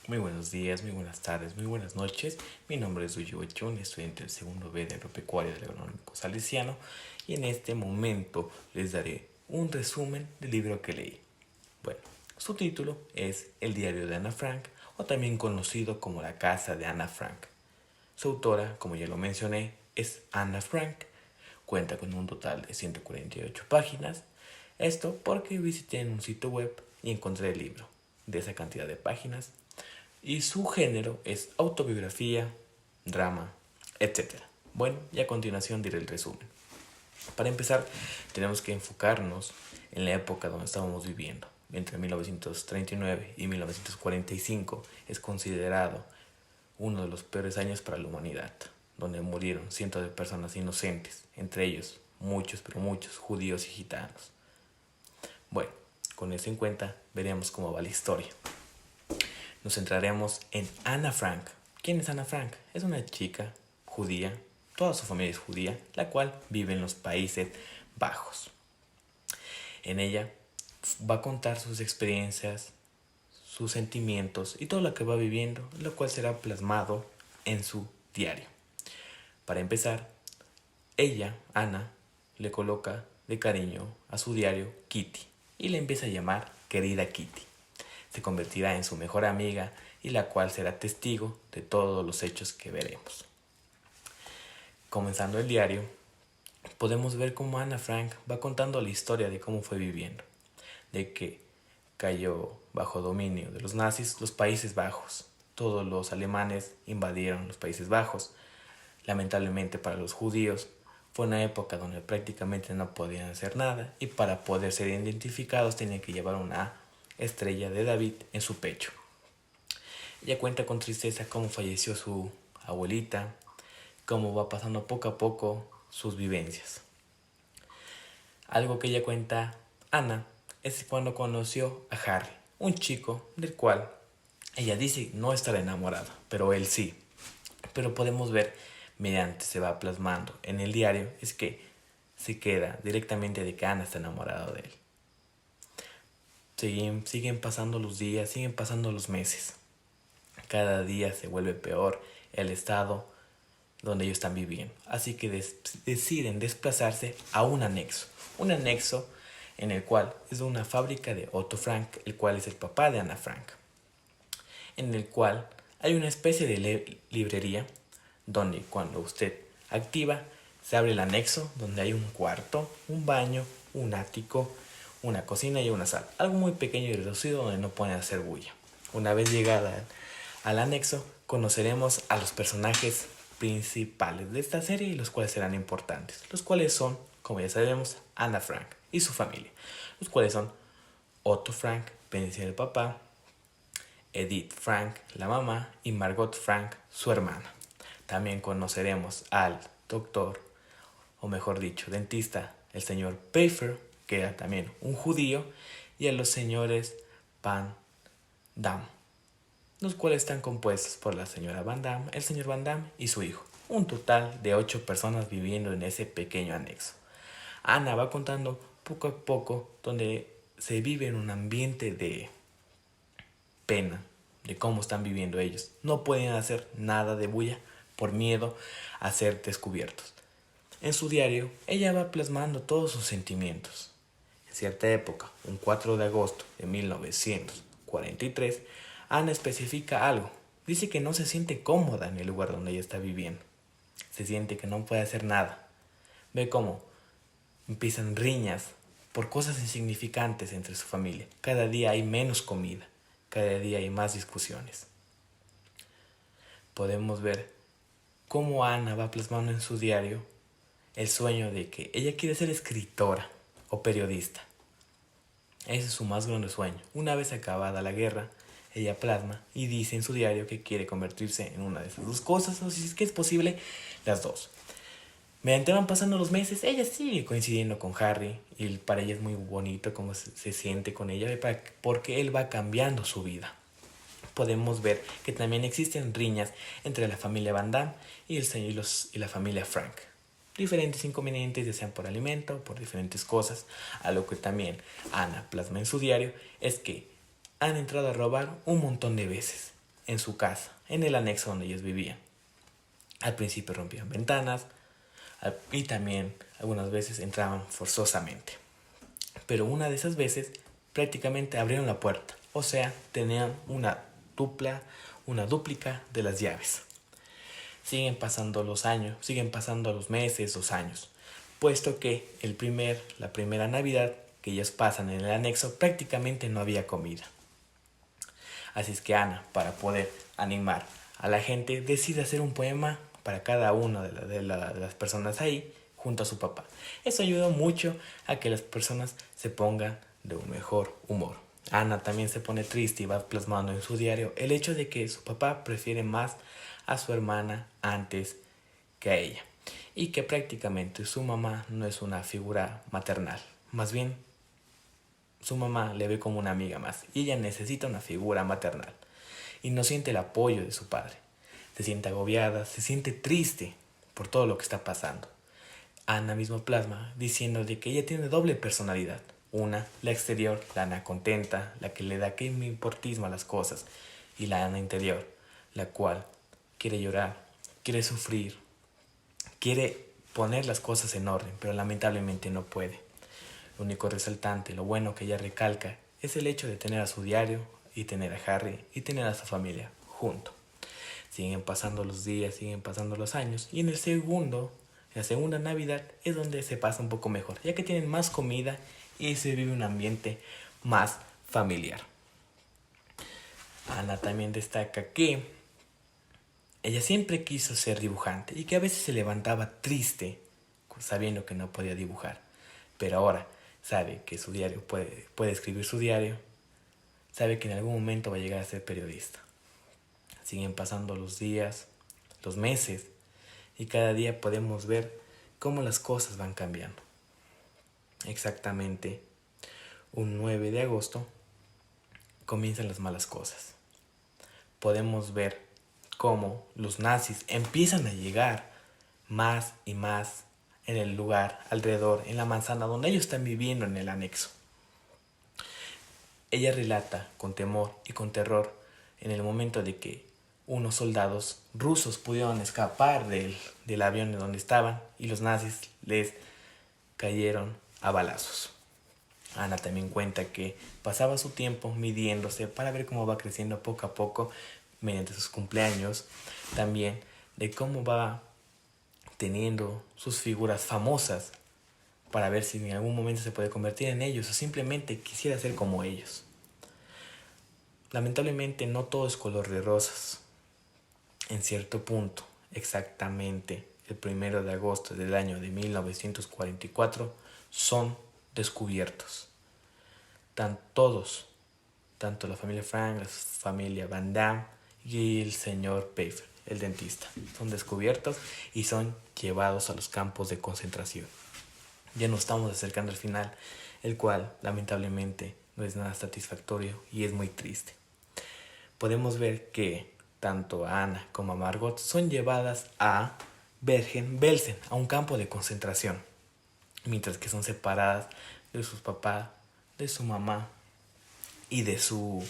Muy buenos días, muy buenas tardes, muy buenas noches. Mi nombre es Uyo Echun, estudiante del segundo B de Agropecuaria del Agronómico Salesiano, y en este momento les daré un resumen del libro que leí. Bueno, su título es El diario de Ana Frank, o también conocido como La casa de Ana Frank. Su autora, como ya lo mencioné, es Ana Frank. Cuenta con un total de 148 páginas. Esto porque visité en un sitio web y encontré el libro de esa cantidad de páginas. Y su género es autobiografía, drama, etc. Bueno, y a continuación diré el resumen. Para empezar, tenemos que enfocarnos en la época donde estábamos viviendo. Entre 1939 y 1945 es considerado uno de los peores años para la humanidad, donde murieron cientos de personas inocentes, entre ellos muchos, pero muchos judíos y gitanos. Bueno, con eso en cuenta, veremos cómo va la historia. Nos centraremos en Ana Frank. ¿Quién es Ana Frank? Es una chica judía, toda su familia es judía, la cual vive en los Países Bajos. En ella va a contar sus experiencias, sus sentimientos y todo lo que va viviendo, lo cual será plasmado en su diario. Para empezar, ella, Ana, le coloca de cariño a su diario Kitty y le empieza a llamar querida Kitty. Se convertirá en su mejor amiga y la cual será testigo de todos los hechos que veremos. Comenzando el diario, podemos ver cómo Ana Frank va contando la historia de cómo fue viviendo, de que cayó bajo dominio de los nazis los Países Bajos. Todos los alemanes invadieron los Países Bajos. Lamentablemente para los judíos fue una época donde prácticamente no podían hacer nada y para poder ser identificados tenían que llevar una estrella de David en su pecho. Ella cuenta con tristeza cómo falleció su abuelita, cómo va pasando poco a poco sus vivencias. Algo que ella cuenta, Ana, es cuando conoció a Harry, un chico del cual ella dice no estar enamorada, pero él sí. Pero podemos ver, mediante se va plasmando en el diario, es que se queda directamente de que Ana está enamorada de él. Siguen pasando los días, siguen pasando los meses. Cada día se vuelve peor el estado donde ellos están viviendo. Así que deciden desplazarse a un anexo. Un anexo en el cual es una fábrica de Otto Frank, el cual es el papá de Ana Frank. En el cual hay una especie de librería donde cuando usted activa se abre el anexo donde hay un cuarto, un baño, un ático, una cocina y una sala. Algo muy pequeño y reducido donde no pueden hacer bulla. Una vez llegada al anexo conoceremos a los personajes principales de esta serie y los cuales serán importantes. Los cuales son, como ya sabemos, Ana Frank y su familia. Los cuales son Otto Frank, el papá, Edith Frank, la mamá, y Margot Frank, su hermana. También conoceremos al doctor, o mejor dicho, dentista, el señor Pfeiffer, que era también un judío, y a los señores Van Damme, los cuales están compuestos por la señora Van Damme, el señor Van Damme y su hijo. Un total de 8 personas viviendo en ese pequeño anexo. Ana va contando poco a poco donde se vive en un ambiente de pena, de cómo están viviendo ellos. No pueden hacer nada de bulla por miedo a ser descubiertos. En su diario, ella va plasmando todos sus sentimientos. En cierta época, un 4 de agosto de 1943, Ana especifica algo. Dice que no se siente cómoda en el lugar donde ella está viviendo. Se siente que no puede hacer nada. Ve cómo empiezan riñas por cosas insignificantes entre su familia. Cada día hay menos comida. Cada día hay más discusiones. Podemos ver cómo Ana va plasmando en su diario el sueño de que ella quiere ser escritora o periodista. Ese es su más grande sueño. Una vez acabada la guerra, ella plasma y dice en su diario que quiere convertirse en una de esas dos cosas, o si es que es posible, las dos. Mediante van pasando los meses, ella sigue coincidiendo con Harry y para ella es muy bonito cómo se siente con ella porque él va cambiando su vida. Podemos ver que también existen riñas entre la familia Van Damme y la familia Frank. Diferentes inconvenientes, ya sean por alimento o por diferentes cosas. A lo que también Ana plasma en su diario es que han entrado a robar un montón de veces. en su casa, en el anexo donde ellos vivían. Al principio rompían ventanas y también algunas veces entraban forzosamente. Pero una de esas veces prácticamente abrieron la puerta, o sea, tenían una dúplica de las llaves. Siguen pasando los años, siguen pasando los meses, los años, puesto que la primera Navidad que ellos pasan en el anexo prácticamente no había comida. Así es que Ana, para poder animar a la gente, decide hacer un poema para cada una de las personas ahí, junto a su papá. Eso ayudó mucho a que las personas se pongan de un mejor humor. Ana también se pone triste y va plasmando en su diario el hecho de que su papá prefiere más a su hermana antes que a ella, y que prácticamente su mamá no es una figura maternal, más bien su mamá le ve como una amiga más y ella necesita una figura maternal y no siente el apoyo de su padre. Se siente agobiada, se siente triste por todo lo que está pasando. Ana mismo plasma diciendo de que ella tiene doble personalidad. Una, la exterior, la Ana contenta, la que le da que me importismo a las cosas, y la Ana interior, la cual quiere llorar, quiere sufrir, quiere poner las cosas en orden, pero lamentablemente no puede. Lo único resaltante, lo bueno que ella recalca, es el hecho de tener a su diario y tener a Harry y tener a su familia junto. Siguen pasando los días, siguen pasando los años, y en la segunda Navidad es donde se pasa un poco mejor, ya que tienen más comida y se vive un ambiente más familiar. Ana también destaca que ella siempre quiso ser dibujante y que a veces se levantaba triste sabiendo que no podía dibujar, pero ahora sabe que su diario puede escribir su diario, sabe que en algún momento va a llegar a ser periodista. Siguen pasando los días, los meses, y cada día podemos ver cómo las cosas van cambiando. Exactamente un 9 de agosto comienzan las malas cosas. Podemos ver cómo los nazis empiezan a llegar más y más en el lugar alrededor, en la manzana donde ellos están viviendo en el anexo. Ella relata con temor y con terror en el momento de que unos soldados rusos pudieron escapar del avión en donde estaban y los nazis les cayeron a balazos. Ana también cuenta que pasaba su tiempo midiéndose para ver cómo va creciendo poco a poco mediante sus cumpleaños, también de cómo va teniendo sus figuras famosas para ver si en algún momento se puede convertir en ellos o simplemente quisiera ser como ellos. Lamentablemente no todo es color de rosas. En cierto punto, exactamente el 1 de agosto del año de 1944, son descubiertos. Tanto la familia Frank, la familia Van Damme y el señor Pfeiffer, el dentista, son descubiertos y son llevados a los campos de concentración. Ya nos estamos acercando al final, el cual lamentablemente no es nada satisfactorio y es muy triste. Podemos ver que tanto a Ana como a Margot son llevadas a Bergen-Belsen, a un campo de concentración, mientras que son separadas de sus papás, de su mamá y de sus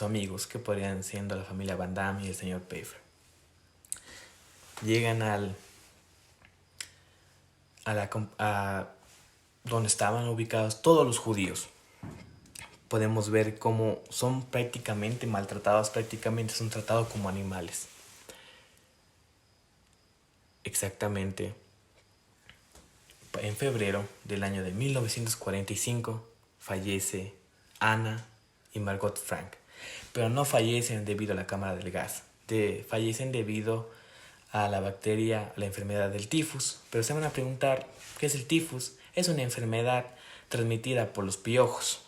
amigos, que podrían siendo la familia Van Damme y el señor Pfeiffer. Llegan a donde estaban ubicados todos los judíos. Podemos ver cómo son prácticamente maltratados, prácticamente son tratados como animales. Exactamente en febrero del año de 1945 fallece Ana y Margot Frank, pero no fallecen debido a la cámara del gas, fallecen debido a la bacteria, a la enfermedad del tifus. Pero se van a preguntar, ¿qué es el tifus? Es una enfermedad transmitida por los piojos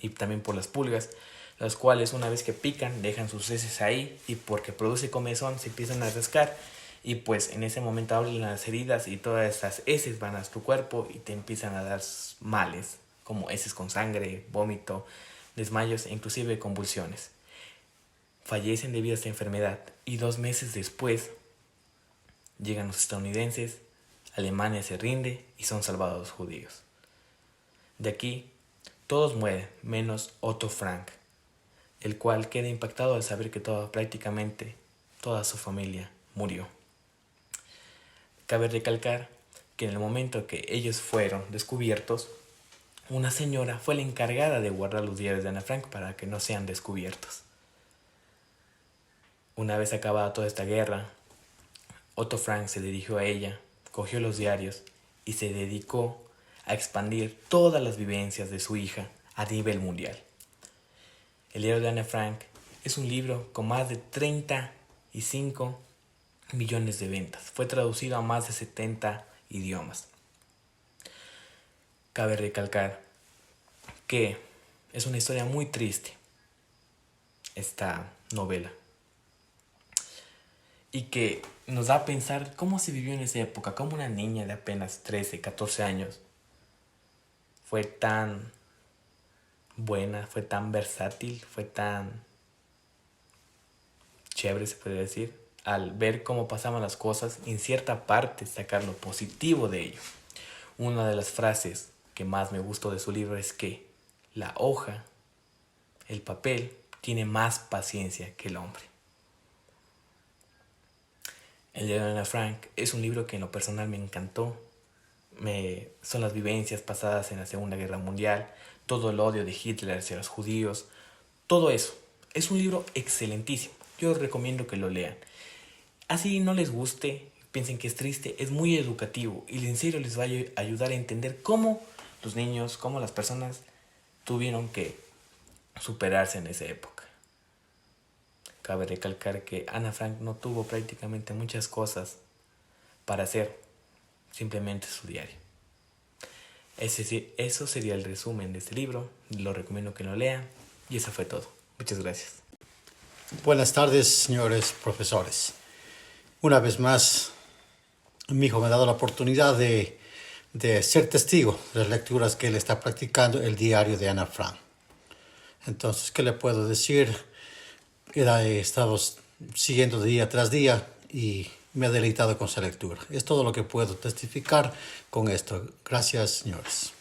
y también por las pulgas, las cuales una vez que pican dejan sus heces ahí y porque produce comezón se empiezan a rascar y pues en ese momento abren las heridas y todas esas heces van a tu cuerpo y te empiezan a dar males como heces con sangre, vómito, desmayos e inclusive convulsiones. Fallecen debido a esta enfermedad y 2 meses después llegan los estadounidenses, Alemania se rinde y son salvados los judíos. De aquí todos mueren, menos Otto Frank. el cual queda impactado al saber que prácticamente toda su familia murió. Cabe recalcar que en el momento que ellos fueron descubiertos, una señora fue la encargada de guardar los diarios de Ana Frank para que no sean descubiertos. Una vez acabada toda esta guerra, Otto Frank se dirigió a ella, cogió los diarios y se dedicó a expandir todas las vivencias de su hija a nivel mundial. El diario de Ana Frank es un libro con más de 35 millones de ventas. Fue traducido a más de 70 idiomas. Cabe recalcar que es una historia muy triste esta novela y que nos da a pensar cómo se vivió en esa época, cómo una niña de apenas 13, 14 años fue tan buena, fue tan versátil, fue tan chévere, se puede decir, al ver cómo pasaban las cosas y en cierta parte sacar lo positivo de ello. Una de las frases que más me gustó de su libro es que la hoja, el papel, tiene más paciencia que el hombre. El diario de Ana Frank es un libro que en lo personal me encantó. Son las vivencias pasadas en la Segunda Guerra Mundial, todo el odio de Hitler hacia los judíos, todo eso. Es un libro excelentísimo. Yo recomiendo que lo lean. Así no les guste, piensen que es triste, es muy educativo y en serio les va a ayudar a entender cómo los niños, cómo las personas tuvieron que superarse en esa época. Cabe recalcar que Ana Frank no tuvo prácticamente muchas cosas para hacer, simplemente su diario. Eso sería el resumen de este libro. Lo recomiendo que lo lean y eso fue todo. Muchas gracias. Buenas tardes, señores profesores. Una vez más, mi hijo me ha dado la oportunidad de ser testigo de las lecturas que él está practicando, el diario de Ana Frank. Entonces, ¿qué le puedo decir? He estado siguiendo día tras día y me ha deleitado con esa lectura. Es todo lo que puedo testificar con esto. Gracias, señores.